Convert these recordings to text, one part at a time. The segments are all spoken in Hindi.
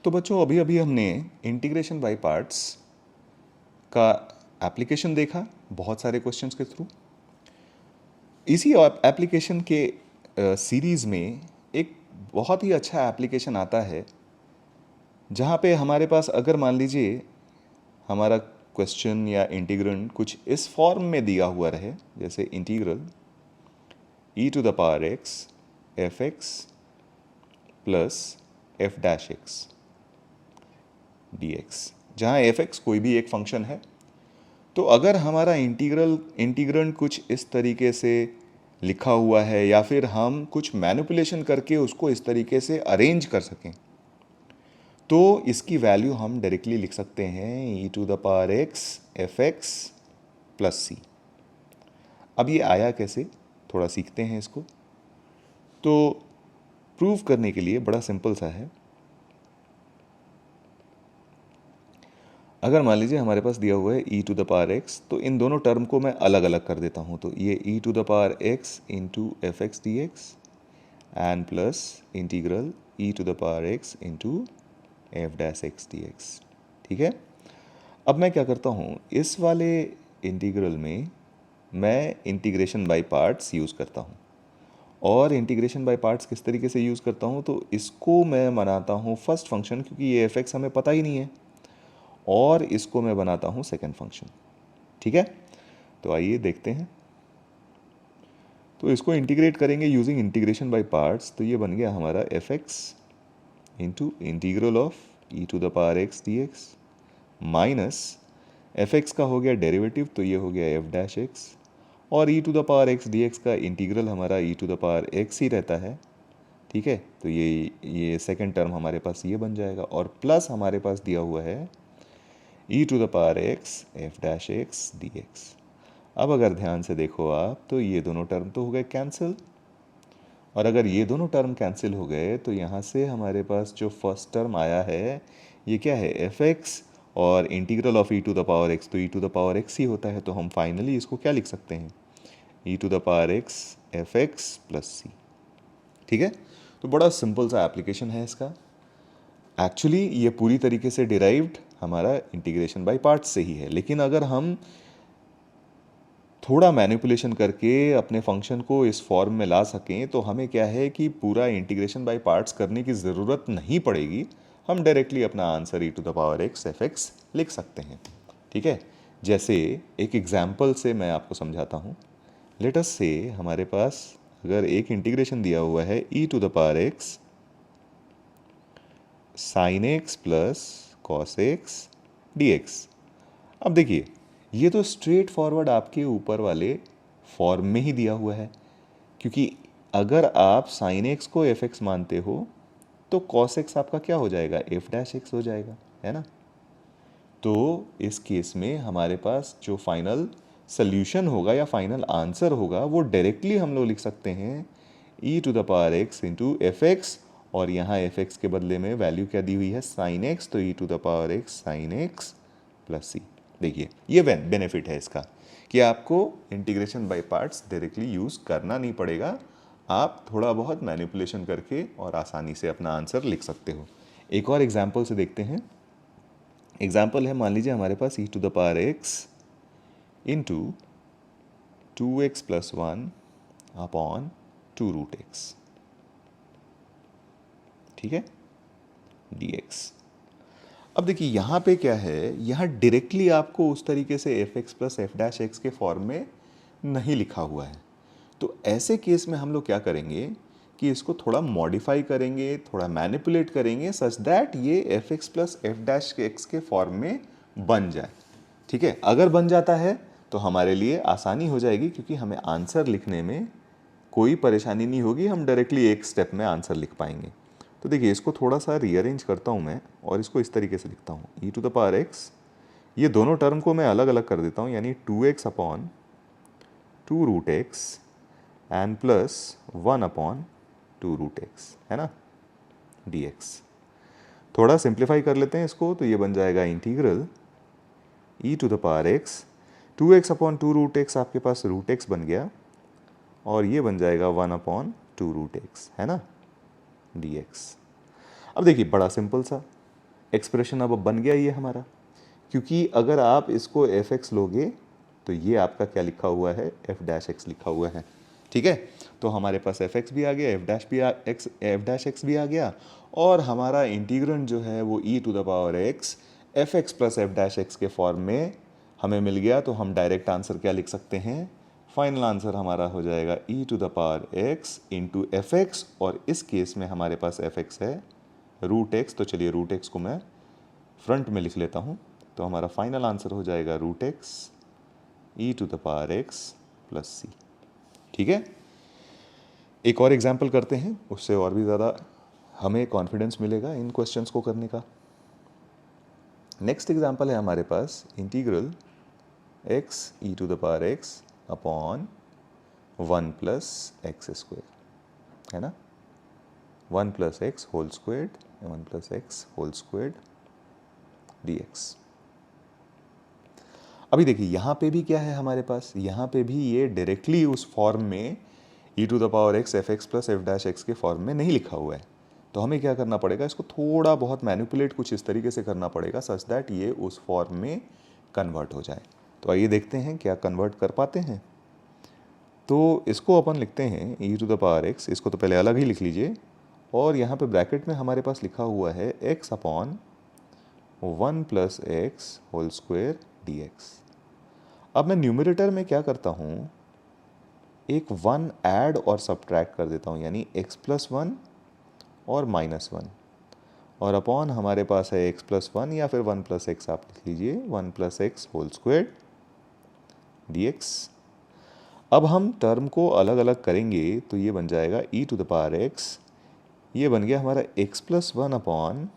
तो बच्चों अभी अभी हमने इंटीग्रेशन बाय पार्ट्स का एप्लीकेशन देखा बहुत सारे क्वेश्चंस के थ्रू। इसी एप्लीकेशन के सीरीज़ में एक बहुत ही अच्छा एप्लीकेशन आता है जहाँ पे हमारे पास अगर मान लीजिए हमारा क्वेश्चन या इंटीग्रेंड कुछ इस फॉर्म में दिया हुआ रहे, जैसे integral e to the power x f x plus f dash x d x, जहाँ एफ एक्स कोई भी एक फंक्शन है। तो अगर हमारा इंटीग्रेंड कुछ इस तरीके से लिखा हुआ है या फिर हम कुछ मैनिपुलेशन करके उसको इस तरीके से अरेंज कर सकें, तो इसकी वैल्यू हम डायरेक्टली लिख सकते हैं e to the power x f x plus c. अब ये आया कैसे, थोड़ा सीखते हैं इसको। तो प्रूव करने के लिए बड़ा सिंपल सा है। अगर मान लीजिए हमारे पास दिया हुआ है e to the power x, तो इन दोनों टर्म को मैं अलग अलग कर देता हूँ। तो ये e to the power x into f x d x and plus integral e to the power x into f dash x d x. ठीक है। अब मैं क्या करता हूँ, इस वाले इंटीग्रल में मैं इंटीग्रेशन बाय पार्ट्स यूज़ करता हूँ। और इंटीग्रेशन बाय पार्ट्स किस तरीके से यूज़ करता हूँ, तो इसको मैं बनाता हूँ फर्स्ट फंक्शन, क्योंकि ये एफ एक्स हमें पता ही नहीं है, और इसको मैं बनाता हूँ सेकेंड फंक्शन। ठीक है। तो आइए देखते हैं। तो इसको इंटीग्रेट करेंगे यूजिंग इंटीग्रेशन बाय पार्ट्स। तो ये बन गया हमारा f x into integral of e to the power x d x minus f x का हो गया डेरिवेटिव, तो ये हो गया एफ डैश एक्स, और e to the power x d x का इंटीग्रल हमारा e to the power x ही रहता है। ठीक है। तो ये सेकेंड टर्म हमारे पास ये बन जाएगा, और प्लस हमारे पास दिया हुआ है e to the power x f dash x d x. अब अगर ध्यान से देखो आप, तो ये दोनों टर्म तो हो गए कैंसिल, और अगर ये दोनों टर्म कैंसिल हो गए तो यहाँ से हमारे पास जो फर्स्ट टर्म आया है ये क्या है, एफ एक्स, और integral of e to the power x तो e to the power x ही होता है। तो हम फाइनली इसको क्या लिख सकते हैं, e to the power x f x plus c. ठीक है। तो बड़ा सिंपल सा एप्लीकेशन है इसका। एक्चुअली ये पूरी तरीके से डिराइव्ड हमारा इंटीग्रेशन बाय पार्ट्स से ही है, लेकिन अगर हम थोड़ा मैनिपुलेशन करके अपने फंक्शन को इस फॉर्म में ला सकें, तो हमें क्या है कि पूरा इंटीग्रेशन बाय पार्ट्स करने की ज़रूरत नहीं पड़ेगी। हम डायरेक्टली अपना answer e to the power x f x लिख सकते हैं। ठीक है। जैसे एक एग्जाम्पल से मैं आपको समझाता हूँ। लेट अस से हमारे पास अगर एक इंटीग्रेशन दिया हुआ है e to the power x sine x plus cos x d x. अब देखिए, ये तो स्ट्रेट फॉरवर्ड आपके ऊपर वाले फॉर्म में ही दिया हुआ है, क्योंकि अगर आप साइन एक्स को एफ एक्स मानते हो तो कॉस एक्स आपका क्या हो जाएगा, एफ डैश एक्स हो जाएगा, है ना। तो इस केस में हमारे पास जो फाइनल सल्यूशन होगा या फाइनल आंसर होगा वो डायरेक्टली हम लोग लिख सकते हैं e to the power x into f x, और यहाँ एफ एक्स के बदले में वैल्यू क्या दी हुई है, साइन एक्स, तो e to the power x sine x plus c. देखिए ये बेनिफिट है इसका कि आपको integration by parts directly use करना नहीं पड़ेगा। आप थोड़ा बहुत मैनिपुलेशन करके और आसानी से अपना आंसर लिख सकते हो। एक और एग्जाम्पल से देखते हैं। एग्जाम्पल है, मान लीजिए हमारे पास e to the power x into two x plus one upon two root x. ठीक है, डी एक्स। अब देखिए यहाँ पे क्या है, यहाँ डायरेक्टली आपको उस तरीके से F x plus f dash x के फॉर्म में नहीं लिखा हुआ है। तो ऐसे केस में हम लोग क्या करेंगे कि इसको थोड़ा मॉडिफाई करेंगे, थोड़ा मैनिपुलेट करेंगे सच दैट ये F x plus f dash x के फॉर्म में बन जाए। ठीक है। अगर बन जाता है तो हमारे लिए आसानी हो जाएगी, क्योंकि हमें आंसर लिखने में कोई परेशानी नहीं होगी, हम डायरेक्टली एक स्टेप में आंसर लिख पाएंगे। तो देखिए इसको थोड़ा सा रीअरेंज करता हूँ मैं, और इसको इस तरीके से लिखता हूँ ई टू द पावर एक्स, ये दोनों टर्म को मैं अलग अलग कर देता हूँ, यानी two x upon two root x and plus one upon two root x, है ना, डी एक्स। थोड़ा सिंप्लीफाई कर लेते हैं इसको, तो ये बन जाएगा integral e to the power x, two x upon two root x आपके पास रूट एक्स बन गया, और ये बन जाएगा one upon two root x, है ना, डी एक्स। अब देखिए बड़ा सिंपल सा, एक्सप्रेशन अब बन गया ये हमारा, क्योंकि अगर आप इसको एफ एक्स लोगे तो ये आपका क्या लिखा हुआ है, एफ डैश एक्स लिखा हुआ है। ठीक है, तो हमारे पास एफ एक्स भी आ गया, एफ डैश एक्स भी आ गया, और हमारा इंटीग्रेंड जो है वो e to the power x f x plus f dash x के फॉर्म में हमें मिल गया। तो हम डायरेक्ट आंसर क्या लिख सकते हैं, फाइनल आंसर हमारा हो जाएगा e to the power x into f x, और इस केस में हमारे पास एफ एक्स है रूट एक्स। तो चलिए रूट एक्स को मैं फ्रंट में लिख लेता हूँ, तो हमारा फाइनल आंसर हो जाएगा root x e to the power x plus c. ठीक है, एक और एग्जाम्पल करते हैं, उससे और भी ज़्यादा हमें कॉन्फिडेंस मिलेगा इन क्वेश्चंस को करने का। नेक्स्ट एग्जाम्पल है हमारे पास integral x e to the power x upon 1 plus x square, है ना, 1 plus x whole squared, 1 plus x whole squared dx। अभी देखिए यहाँ पे भी क्या है हमारे पास, यहाँ पे भी ये डायरेक्टली उस फॉर्म में e to the power x f x plus f dash x के फॉर्म में नहीं लिखा हुआ है। तो हमें क्या करना पड़ेगा, इसको थोड़ा बहुत मैनिपुलेट कुछ इस तरीके से करना पड़ेगा सच दैट ये उस फॉर्म में कन्वर्ट हो जाए। तो आइए देखते हैं क्या कन्वर्ट कर पाते हैं। तो इसको अपन लिखते हैं e to the power x, इसको तो पहले अलग ही लिख लीजिए, और यहाँ पे ब्रैकेट में हमारे पास लिखा हुआ है x upon 1 plus x whole square dx। अब मैं न्यूमरेटर में क्या करता हूँ, एक 1 ऐड और सब्ट्रैक्ट कर देता हूँ, यानी x प्लस 1 और माइनस 1, और अपॉन हमारे पास है x प्लस 1 या फिर 1 प्लस एक्स, आप लिख लीजिए 1 plus x whole square dx। अब हम टर्म को अलग अलग करेंगे तो ये बन जाएगा e to the power x, ये बन गया हमारा x plus 1 upon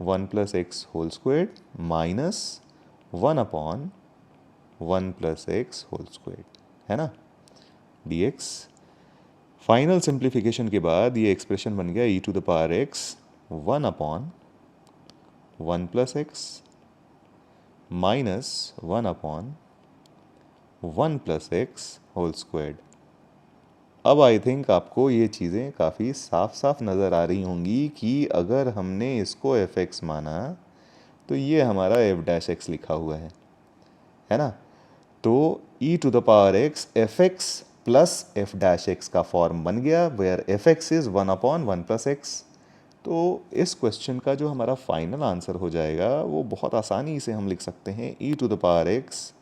1 plus x whole square minus 1 upon 1 plus x whole square, है ना, dx। फाइनल सिंप्लीफिकेशन के बाद ये एक्सप्रेशन बन गया e to the power x 1 upon 1 plus x minus 1 upon 1 plus x whole squared. अब आई थिंक आपको ये चीज़ें काफ़ी साफ साफ नज़र आ रही होंगी कि अगर हमने इसको एफ एक्स माना तो ये हमारा एफ डैश एक्स लिखा हुआ है ना। तो e to the power x f x plus f dash x का फॉर्म बन गया, where f x is 1 upon 1 plus x. तो इस क्वेश्चन का जो हमारा फाइनल आंसर हो जाएगा वो बहुत आसानी से हम लिख सकते हैं e to the power x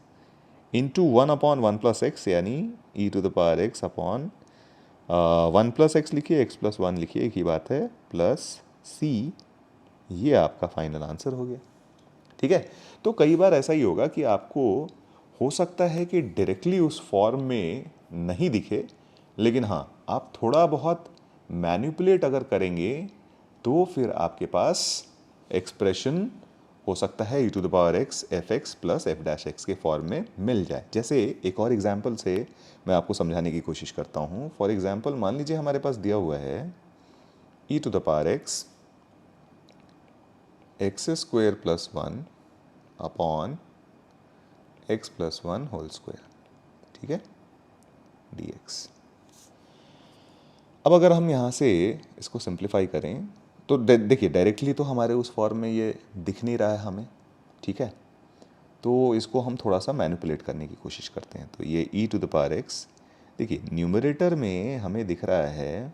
into 1 upon 1 plus x, यानी e to the power x upon 1 plus x लिखिए, एक्स प्लस 1 लिखिए, एक ही बात है, प्लस c, ये आपका फाइनल आंसर हो गया। ठीक है, तो कई बार ऐसा ही होगा कि आपको हो सकता है कि डायरेक्टली उस फॉर्म में नहीं दिखे, लेकिन हाँ आप थोड़ा बहुत मैनिपुलेट अगर करेंगे तो फिर आपके पास एक्सप्रेशन हो सकता है e to the power x f x plus f dash x के फॉर्म में मिल जाए। जैसे एक और एग्जांपल से मैं आपको समझाने की कोशिश करता हूँ। फॉर एग्जांपल मान लीजिए हमारे पास दिया हुआ है e to the power x x square plus 1 upon x plus 1 whole square, ठीक है, dx। अब अगर हम यहाँ से इसको सिंप्लीफाई करें तो देखिए डायरेक्टली तो हमारे उस फॉर्म में ये दिख नहीं रहा है हमें, ठीक है, तो इसको हम थोड़ा सा मैनिपुलेट करने की कोशिश करते हैं। तो ये e to the power x, देखिए न्यूमरेटर में हमें दिख रहा है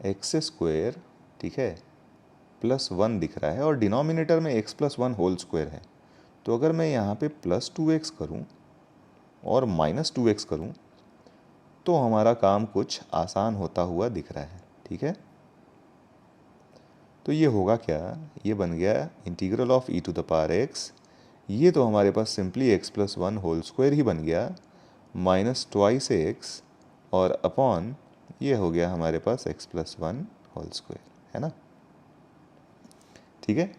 एक्स स्क्वेयर, ठीक है, प्लस 1 दिख रहा है, और डिनोमिनेटर में x प्लस 1 होल स्क्वेयर है। तो अगर मैं यहाँ पे प्लस 2x करूँ और माइनस 2x करूँ तो हमारा काम कुछ आसान होता हुआ दिख रहा है, ठीक है। तो ये होगा क्या, ये बन गया integral of e to the power x, ये तो हमारे पास simply x plus 1 whole square ही बन गया, माइनस ट्वाइस एक्स, और अपॉन ये हो गया हमारे पास x प्लस 1 होल स्क्वायर, है ना, ठीक है।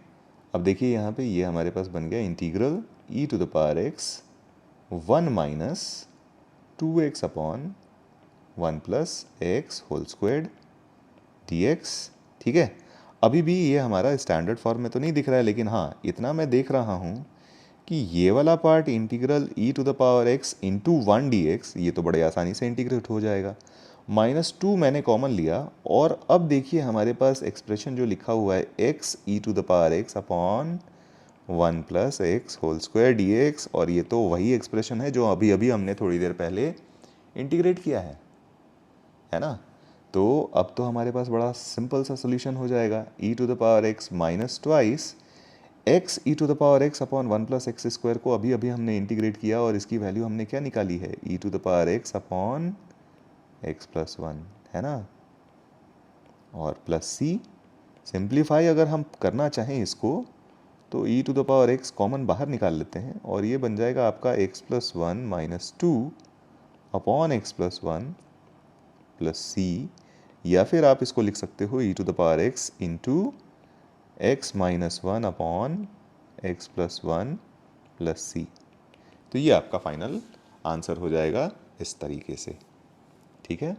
अब देखिए यहाँ पे ये हमारे पास बन गया integral e to the power x 1 minus 2x upon 1 plus x whole squared dx, ठीक है। अभी भी ये हमारा स्टैंडर्ड फॉर्म में तो नहीं दिख रहा है, लेकिन हाँ इतना मैं देख रहा हूँ कि ये वाला part integral e to the power x into 1 dx ये तो बड़े आसानी से इंटीग्रेट हो जाएगा, -2 मैंने कॉमन लिया और अब देखिए हमारे पास एक्सप्रेशन जो लिखा हुआ है x e to the power x upon 1 plus x whole square d x, और ये तो वही एक्सप्रेशन है जो अभी अभी हमने थोड़ी देर पहले इंटीग्रेट किया है ना। तो अब तो हमारे पास बड़ा सिंपल सा सोल्यूशन हो जाएगा, e to the power x minus twice x e to the power x upon 1 plus x square को अभी अभी हमने इंटीग्रेट किया और इसकी वैल्यू हमने क्या निकाली है, e to the power x upon x plus 1, है ना। और प्लस सी, सिंप्लीफाई अगर हम करना चाहें इसको तो e to the power x common बाहर निकाल लेते हैं और ये बन जाएगा आपका x plus 1 minus 2 upon x plus 1 plus c, या फिर आप इसको लिख सकते हो e to the power x into x minus 1 upon x plus 1 plus c. तो ये आपका फाइनल आंसर हो जाएगा इस तरीके से, ठीक है।